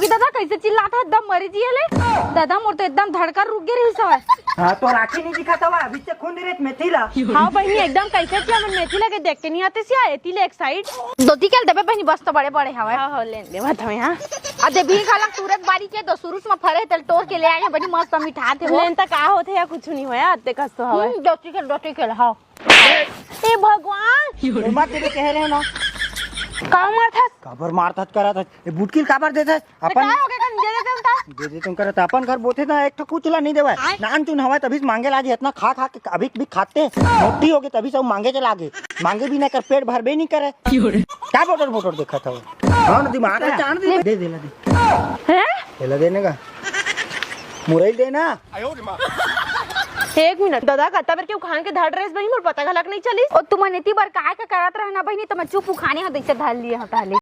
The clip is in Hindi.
देखी दादा कैसे चिल्लाता है, एकदम मरी जियले। दादा मोर तो एकदम धड़कन रुक गई सब। हाँ तो राखी नहीं दिखा था अभी से खून दे मेथीला। हाँ बहनी एकदम कैसे थी, हमें मेथीला के देख के नहीं आते सिया एतीले एक साइड दोती के देबे बहनी बस तो बड़े बड़े हवे। हां ले दे मत हमें। हां आ दे भी खालक तुरंत बारी के तो शुरू में फरे तल तोड़ के ले आए बड़ी मस्त मिठा थे। लेन त का होथे या कुछ नहीं होया अते कस तो हवे दोती के हां। ए भगवान मत दे कह रहे ना का मारथा काबर मारथत करत ए बुटकिल काबर देत अपन का हो गया दे दे तुम करत अपन घर बोथे ना एक ठो कुचला नहीं देवा नान तू हवा तभी मांगे लागे इतना खा खा के अभी भी खाते मोटी हो गए तभी सब मांगे चला लागे मांगे भी ना कर पेट भरबे नहीं करे क्या बोटर बोटर देखा था हां ना दिमाग में चांद दे देला दे हैं देला देने का मुरई देना। एक मिनट दादा कहता फिर क्यों खान के धड़ ड्रेस बनी मोर पता गलक नहीं चली और तुम नेती बार काय का करत रहना बहनी तो मैं चुप खाने ह दैसे धाल लिए हटा ले।